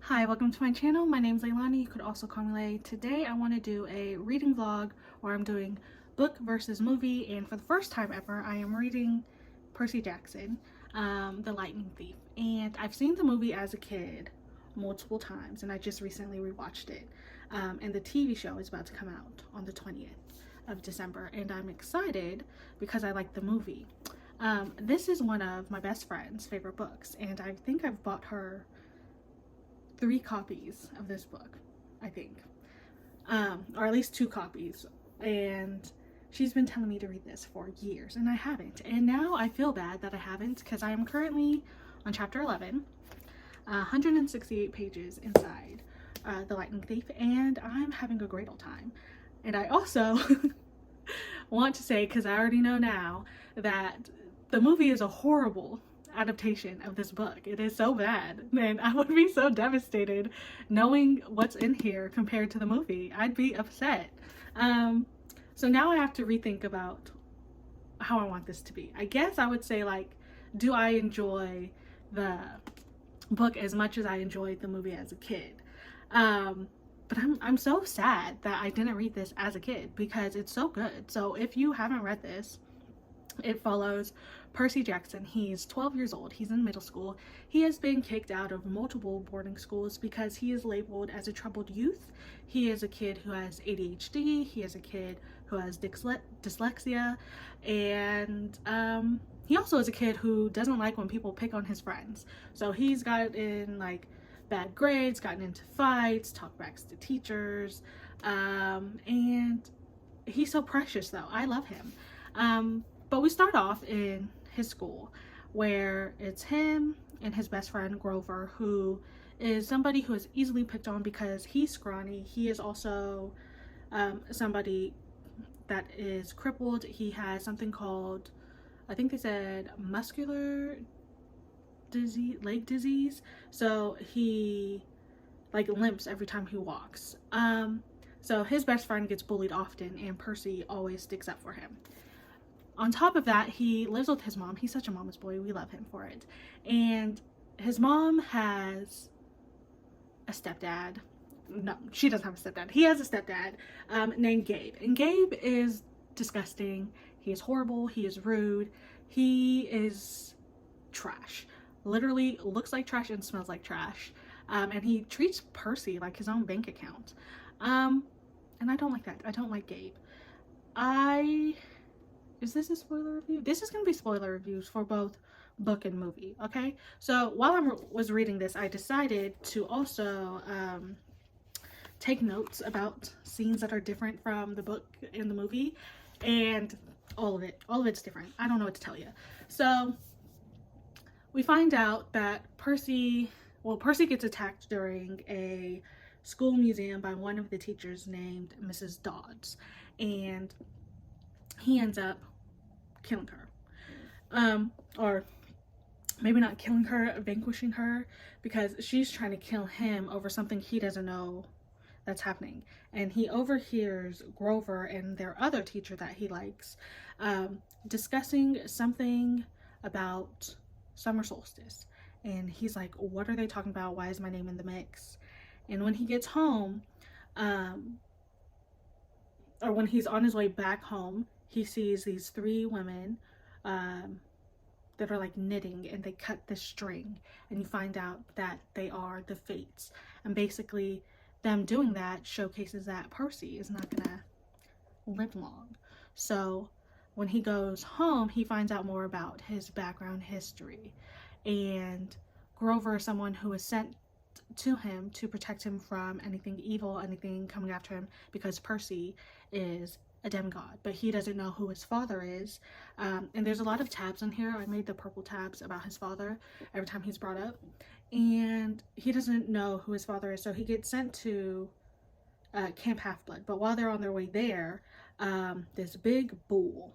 Hi, welcome to my channel. My name is Leilani. You could also call me Lay. Today I want to do a reading vlog where I'm doing book versus movie, and for the first time ever I am reading Percy Jackson, The Lightning Thief. And I've seen the movie as a kid multiple times and I just recently rewatched it. And the TV show is about to come out on the 20th of December and I'm excited because I like the movie. This is one of my best friend's favorite books and I think I've bought her 3 copies of this book, I think, or at least 2 copies, and she's been telling me to read this for years and I haven't, and now I feel bad that I haven't because I am currently on chapter 11, 168 pages inside The Lightning Thief, and I'm having a great old time. And I also want to say, because I already know now, that the movie is a horrible adaptation of this book. It is so bad, and I would be so devastated knowing what's in here compared to the movie. I'd be upset. So now I have to rethink about how I want this to be. I guess I would say, like, do I enjoy the book as much as I enjoyed the movie as a kid? But I'm so sad that I didn't read this as a kid because it's so good. So if you haven't read this, it follows Percy Jackson. He's 12 years old. He's in middle school. He has been kicked out of multiple boarding schools because he is labeled as a troubled youth. He is a kid who has ADHD. He is a kid who has dyslexia. And he also is a kid who doesn't like when people pick on his friends. So he's gotten like bad grades, gotten into fights, talkbacks to teachers. And he's so precious though. I love him. But we start off in his school where it's him and his best friend Grover, who is somebody who is easily picked on because he's scrawny. He is also somebody that is crippled. He has something called, I think they said, muscular disease, leg disease. So he like limps every time he walks. So his best friend gets bullied often and Percy always sticks up for him. On top of that, he lives with his mom. He's such a mama's boy. We love him for it. And his mom has a stepdad. No, she doesn't have a stepdad. He has a stepdad named Gabe. And Gabe is disgusting. He is horrible. He is rude. He is trash. Literally looks like trash and smells like trash. And he treats Percy like his own bank account. And I don't like that. I don't like Gabe. Is this a spoiler review? This is going to be spoiler reviews for both book and movie, okay? So while I was reading this, I decided to also take notes about scenes that are different from the book and the movie, and all of it's different. I don't know what to tell you. So we find out that Percy gets attacked during a school museum by one of the teachers named Mrs. Dodds, and he ends up killing her. Or maybe not killing her, vanquishing her, because she's trying to kill him over something he doesn't know that's happening. And he overhears Grover and their other teacher that he likes discussing something about summer solstice. And he's like, what are they talking about? Why is my name in the mix? And when he gets home, or when he's on his way back home, he sees these 3 women that are like knitting, and they cut the string, and you find out that they are the Fates. And basically them doing that showcases that Percy is not gonna live long. So when he goes home, he finds out more about his background history, and Grover is someone who is sent to him to protect him from anything evil, anything coming after him, because Percy is a demigod, but he doesn't know who his father is. And there's a lot of tabs in here. I made the purple tabs about his father every time he's brought up, and he doesn't know who his father is, so he gets sent to Camp Half-Blood. But while they're on their way there, this big bull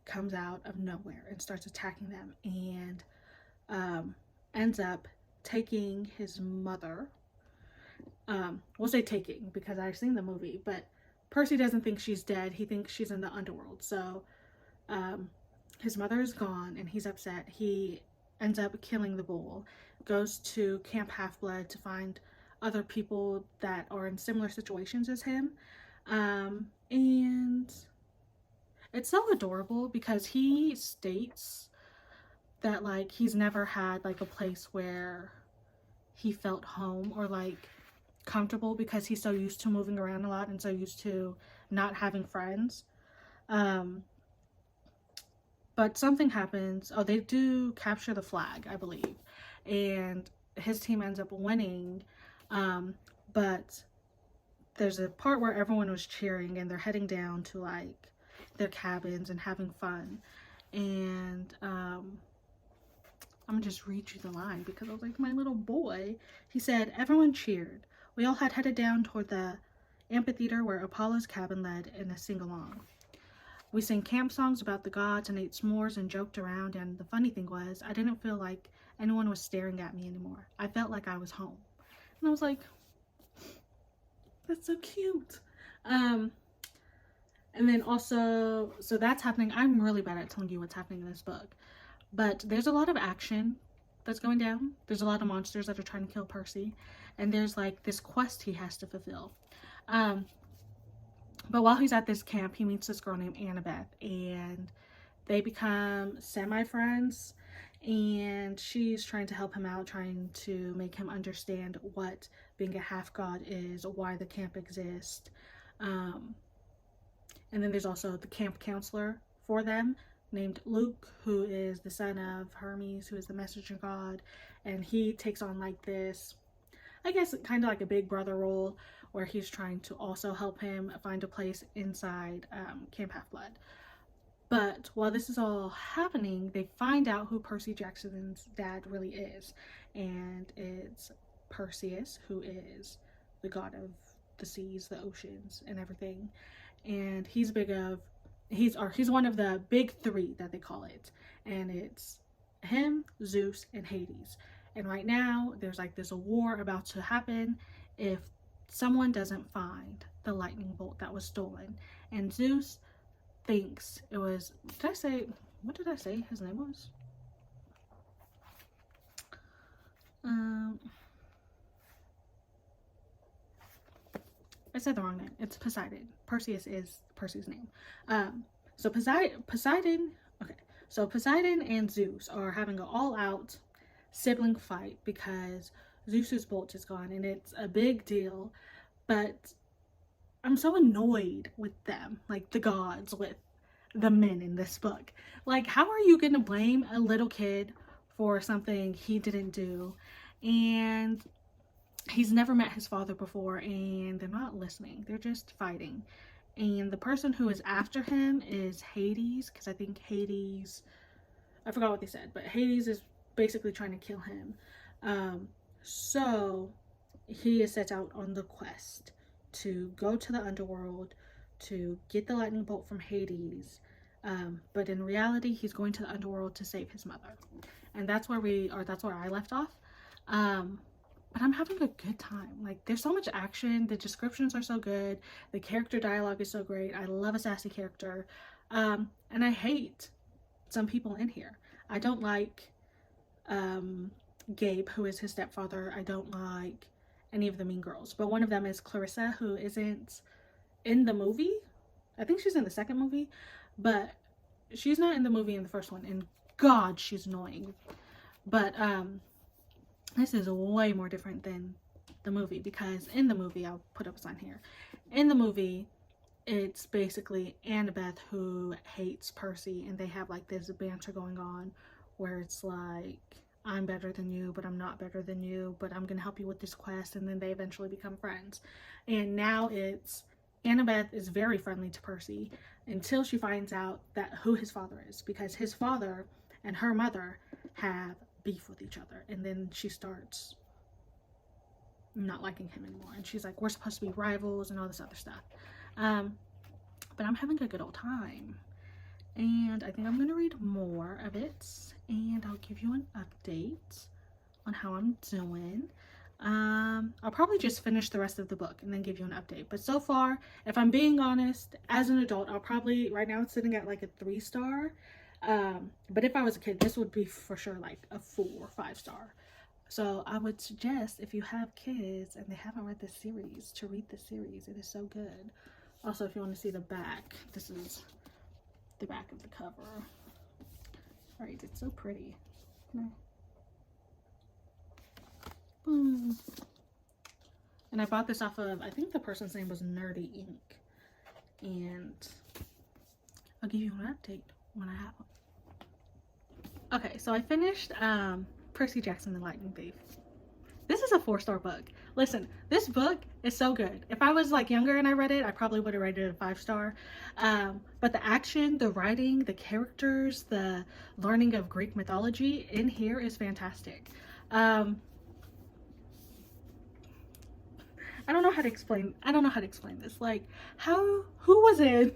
comes out of nowhere and starts attacking them, and ends up taking his mother. We'll say taking because I've seen the movie, but Percy doesn't think she's dead. He thinks she's in the underworld. So his mother is gone and he's upset. He ends up killing the bull, goes to Camp Half-Blood to find other people that are in similar situations as him. And it's so adorable because he states that like he's never had like a place where he felt home or like comfortable because he's so used to moving around a lot and so used to not having friends. Um, but something happens. Oh, they do capture the flag, I believe, and his team ends up winning. But there's a part where everyone was cheering and they're heading down to like their cabins and having fun. And I'm gonna just read you the line because I was like, my little boy. He said, everyone cheered. We all had headed down toward the amphitheater where Apollo's cabin led in a sing-along. We sang camp songs about the gods and ate s'mores and joked around, and the funny thing was, I didn't feel like anyone was staring at me anymore. I felt like I was home. And I was like, that's so cute. And then also, so that's happening. I'm really bad at telling you what's happening in this book. But there's a lot of action that's going down. There's a lot of monsters that are trying to kill Percy. And there's like this quest he has to fulfill. But while he's at this camp, he meets this girl named Annabeth. And they become semi-friends. And she's trying to help him out, trying to make him understand what being a half-god is, why the camp exists. And then there's also the camp counselor for them, named Luke, who is the son of Hermes, who is the messenger god, and he takes on like this, I guess, kind of like a big brother role, where he's trying to also help him find a place inside Camp Half-Blood. But while this is all happening, they find out who Percy Jackson's dad really is, and it's Perseus, who is the god of the seas, the oceans, and everything. And he's one of the big three that they call it, and it's him, Zeus, and Hades. And right now there's like this war about to happen if someone doesn't find the lightning bolt that was stolen. And Zeus thinks it was, what did I say his name was? I said the wrong name. It's Poseidon. Perseus is Percy's name. So Poseidon and Zeus are having an all-out sibling fight because Zeus's bolt is gone, and it's a big deal. But I'm so annoyed with them, like the gods, with the men in this book. Like, how are you gonna blame a little kid for something he didn't do? And he's never met his father before, and they're not listening. They're just fighting. And the person who is after him is Hades, because I think Hades, I forgot what they said, but Hades is basically trying to kill him. So he is set out on the quest to go to the underworld to get the lightning bolt from Hades. But in reality, he's going to the underworld to save his mother. And that's where I left off. But I'm having a good time. Like, there's so much action. The descriptions are so good. The character dialogue is so great. I love a sassy character. And I hate some people in here. I don't like Gabe, who is his stepfather. I don't like any of the mean girls. But one of them is Clarissa, who isn't in the movie. I think she's in the second movie. But she's not in the movie in the first one. And God, she's annoying. But this is way more different than the movie, because in the movie, I'll put up a sign here. In the movie, it's basically Annabeth who hates Percy, and they have like this banter going on where it's like, I'm better than you, but I'm not better than you, but I'm gonna help you with this quest, and then they eventually become friends. And now it's Annabeth is very friendly to Percy until she finds out that who his father is, because his father and her mother have beef with each other, and then she starts not liking him anymore, and she's like, we're supposed to be rivals and all this other stuff. But I'm having a good old time, and I think I'm gonna read more of it, and I'll give you an update on how I'm doing. I'll probably just finish the rest of the book and then give you an update. But so far, if I'm being honest, as an adult, I'll probably, right now it's sitting at like a 3-star. But if I was a kid, this would be for sure like a 4 or 5-star. So I would suggest if you have kids and they haven't read this series to read this series. It is so good. Also, if you want to see the back, this is the back of the cover. Right, it's so pretty. Boom. And I bought this off of, I think the person's name was Nerdy Ink. And I'll give you an update when I have one. Okay, so I finished Percy Jackson the Lightning Thief. This is a 4-star book. Listen, this book is so good. If I was like younger and I read it, I probably would have rated it a 5-star. But the action, the writing, the characters, the learning of Greek mythology in here is fantastic. I don't know how to explain this. Like, who was in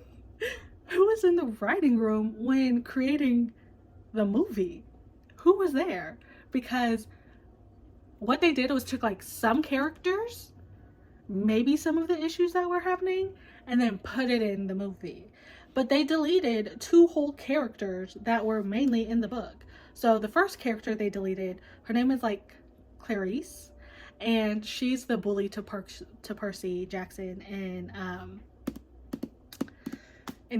the writing room when creating the movie? Who was there? Because what they did was took like some characters, maybe some of the issues that were happening, and then put it in the movie. But they deleted 2 whole characters that were mainly in the book. So the first character they deleted, her name is like Clarice, and she's the bully to Percy Jackson in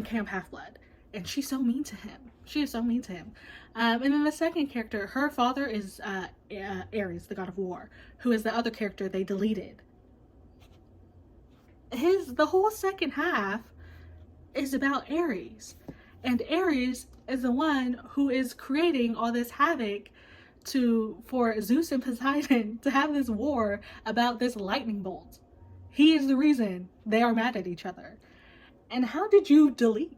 Camp Half-Blood. And she's so mean to him. She is so mean to him. And then the second character, her father is Ares, the god of war, who is the other character they deleted. The whole second half is about Ares. And Ares is the one who is creating all this havoc for Zeus and Poseidon to have this war about this lightning bolt. He is the reason they are mad at each other. And how did you delete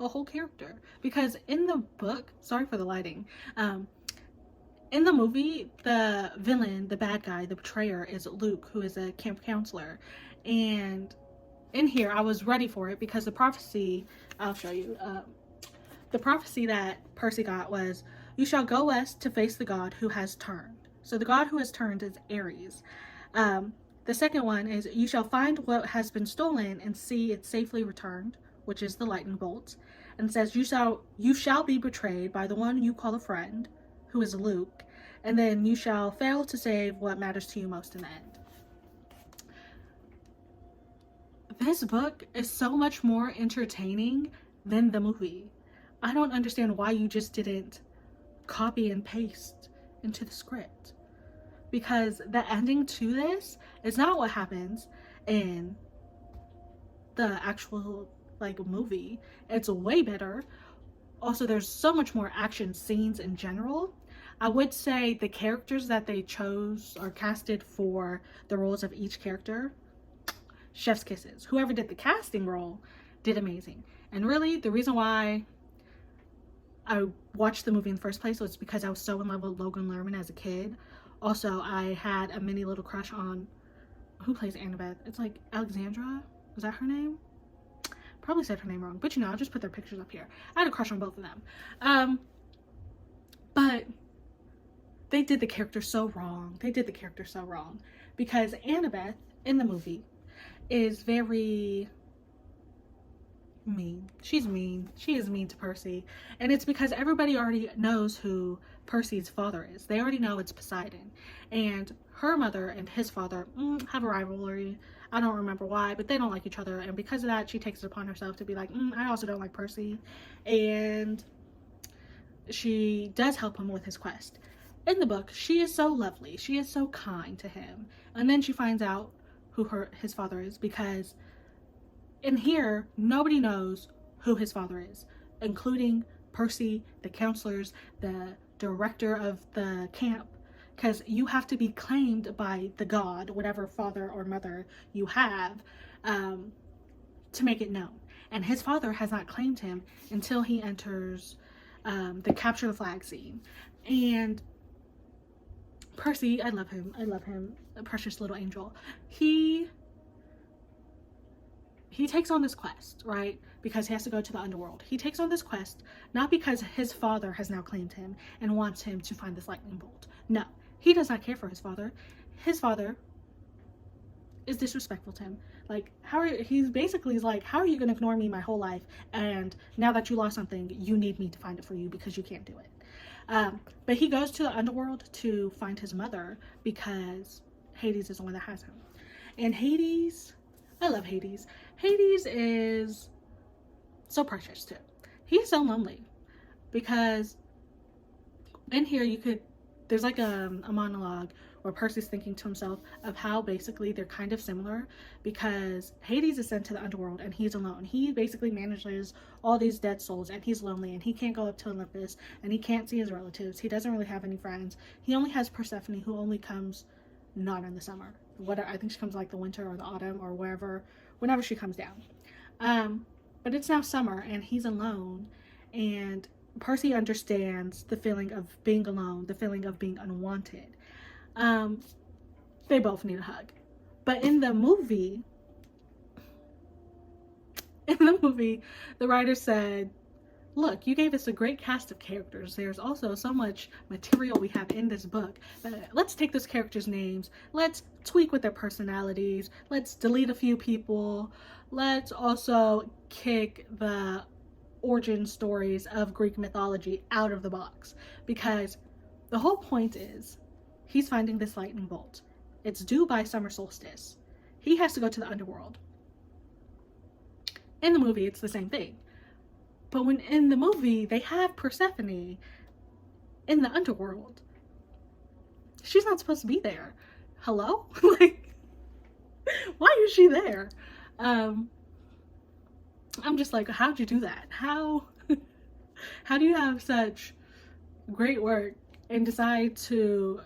a whole character? Because in the book, sorry for the lighting, in the movie, the villain, the bad guy, the betrayer is Luke, who is a camp counselor. And in here, I was ready for it because the prophecy, I'll show you, the prophecy that Percy got was, you shall go west to face the god who has turned. So the god who has turned is Ares. The second one is, you shall find what has been stolen and see it safely returned, which is the lightning bolt. And says, you shall be betrayed by the one you call a friend, who is Luke, and then you shall fail to save what matters to you most in the end. This book is so much more entertaining than the movie. I don't understand why you just didn't copy and paste into the script. Because the ending to this is not what happens in the actual like movie. It's way better. Also, there's so much more action scenes in general. I would say the characters that they chose or casted for the roles of each character, chef's kisses. Whoever did the casting role did amazing. And really, the reason why I watched the movie in the first place was because I was so in love with Logan Lerman as a kid. Also, I had a mini little crush on, who plays Annabeth? It's like Alexandra? Is that her name? Probably said her name wrong, but you know, I'll just put their pictures up here. I had a crush on both of them. But they did the character so wrong. Because Annabeth in the movie is very mean. She's mean. She is mean to Percy. And it's because everybody already knows who Percy's father is. They already know it's Poseidon. And her mother and his father have a rivalry. I don't remember why, but they don't like each other. And because of that, she takes it upon herself to be like, I also don't like Percy. And she does help him with his quest. In the book, she is so lovely. She is so kind to him. And then she finds out who his father is, because in here, nobody knows who his father is, including Percy, the counselors, the director of the camp, because you have to be claimed by the god, whatever father or mother you have, to make it known. And his father has not claimed him until he enters the capture the flag scene. And Percy, I love him, a precious little angel. He takes on this quest, right? Because he has to go to the underworld. He takes on this quest not because his father has now claimed him and wants him to find this lightning bolt. No, he does not care for his father. His father is disrespectful to him. Like, he's basically like, how are you going to ignore me my whole life? And now that you lost something, you need me to find it for you because you can't do it. But he goes to the underworld to find his mother because Hades is the one that has him. And Hades, I love Hades. Hades is so precious too. He's so lonely because in here there's like a monologue where Percy's thinking to himself of how basically they're kind of similar, because Hades is sent to the underworld and he's alone. He basically manages all these dead souls and he's lonely and he can't go up to Olympus and he can't see his relatives. He doesn't really have any friends. He only has Persephone, who only comes not in the summer. I think she comes like the winter or the autumn or whenever she comes down. But it's now summer and he's alone, and Percy understands the feeling of being alone, the feeling of being unwanted. They both need a hug. But in the movie, the writer said, look, you gave us a great cast of characters. There's also so much material we have in this book. Let's take those characters' names. Let's tweak with their personalities. Let's delete a few people. Let's also kick the origin stories of Greek mythology out of the box. Because the whole point is, he's finding this lightning bolt. It's due by summer solstice. He has to go to the underworld. In the movie, it's the same thing. But when in the movie, they have Persephone in the underworld. She's not supposed to be there. Hello? Like, why is she there? I'm just like, how'd you do that? How do you have such great work and decide to...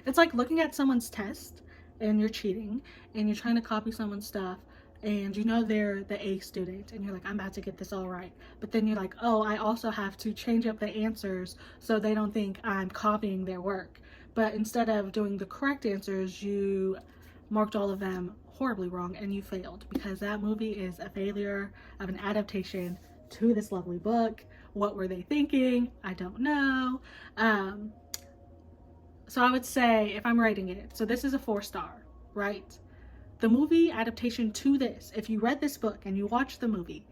It's like looking at someone's test and you're cheating and you're trying to copy someone's stuff, and you know they're the A student and you're like, I'm about to get this all right. But then you're like, oh, I also have to change up the answers so they don't think I'm copying their work. But instead of doing the correct answers, you marked all of them horribly wrong and you failed, because that movie is a failure of an adaptation to this lovely book. What were they thinking? I don't know. So I would say, if I'm rating it, so this is a 4-star, right? The movie adaptation to this, if you read this book and you watch the movie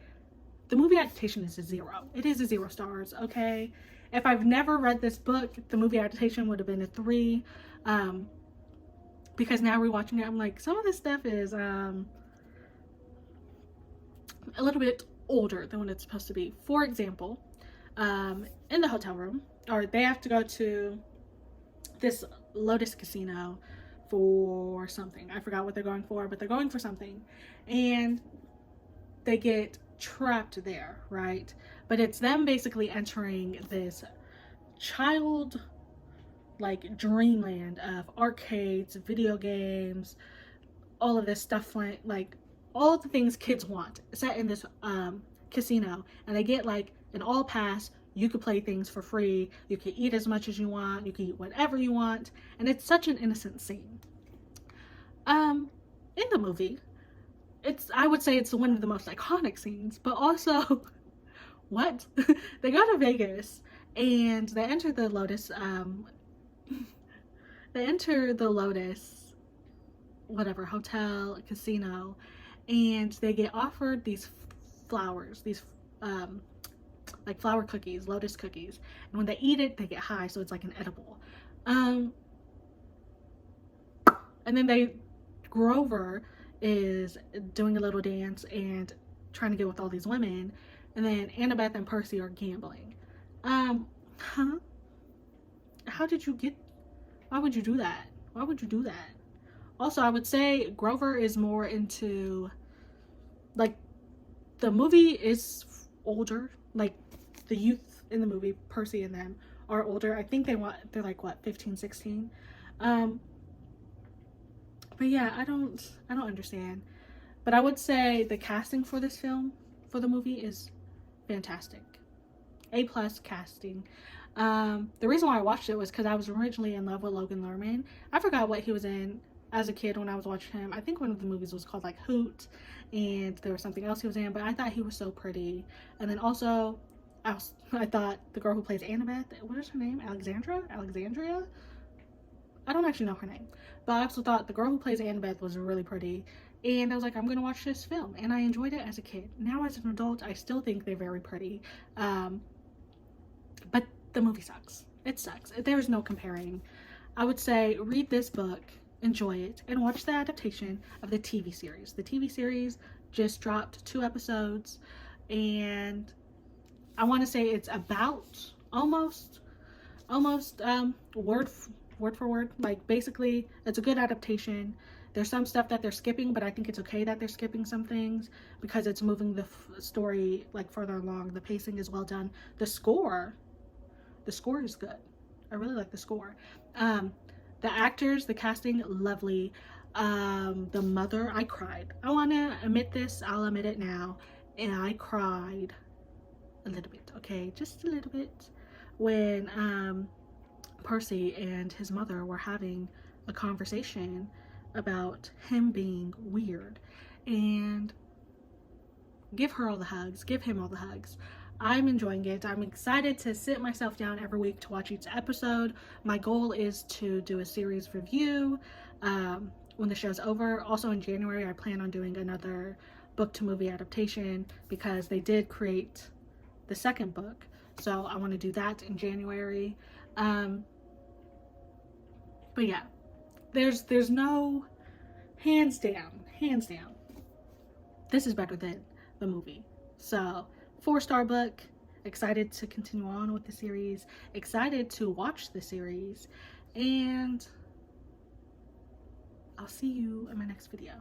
adaptation is a 0. It is a 0 stars, okay? If I've never read this book, the movie adaptation would have been a 3. Because now rewatching it, I'm like, some of this stuff is a little bit older than what it's supposed to be. For example, in the hotel room, or they have to go to this Lotus casino for something. I forgot what they're going for, but they're going for something. And they get trapped there, right? But it's them basically entering this child like dreamland of arcades, video games, all of this stuff, like all the things kids want set in this casino. And they get like an all pass. You could play things for free. You could eat as much as you want. You could eat whatever you want. And it's such an innocent scene. In the movie, I would say it's one of the most iconic scenes, but also, what? They go to Vegas and they enter the Lotus, whatever, hotel, casino, and they get offered these flowers, these, like flower cookies, lotus cookies, and when they eat it, they get high, so it's like an edible. And then Grover is doing a little dance and trying to get with all these women, and then Annabeth and Percy are gambling. How did you get... Why would you do that? Why would you do that? Also, I would say Grover is more into, like, the movie is older, like the youth in the movie, Percy and them are older. I think they're like what, 15, 16. But yeah, I don't understand. But I would say the casting for this film, for the movie, is fantastic. A+ casting. The reason why I watched it was because I was originally in love with Logan Lerman. I forgot what he was in as a kid when I was watching him. I think one of the movies was called like Hoot, and there was something else he was in, but I thought he was so pretty. And then also, I thought the girl who plays Annabeth, what is her name? Alexandria? I don't actually know her name. But I also thought the girl who plays Annabeth was really pretty. And I was like, I'm gonna watch this film. And I enjoyed it as a kid. Now as an adult, I still think they're very pretty. the movie sucks. It sucks. There's no comparing. I would say read this book, enjoy it, and watch the adaptation of the TV series. The TV series just dropped 2 episodes, and I want to say it's about almost word for word. Like, basically, it's a good adaptation. There's some stuff that they're skipping, but I think it's okay that they're skipping some things because it's moving the story like further along. The pacing is well done. The score is good. I really like the score. The actors, the casting, lovely. The mother, I cried. I want to admit this. I'll admit it now. And I cried a little bit, okay? Just a little bit. When Percy and his mother were having a conversation about him being weird. And give her all the hugs. Give him all the hugs. I'm enjoying it. I'm excited to sit myself down every week to watch each episode. My goal is to do a series review when the show's over. Also in January, I plan on doing another book to movie adaptation because they did create the second book. So I want to do that in January. But yeah, there's no, hands down, this is better than the movie. So 4-star book. Excited to continue on with the series. Excited to watch the series. And I'll see you in my next video.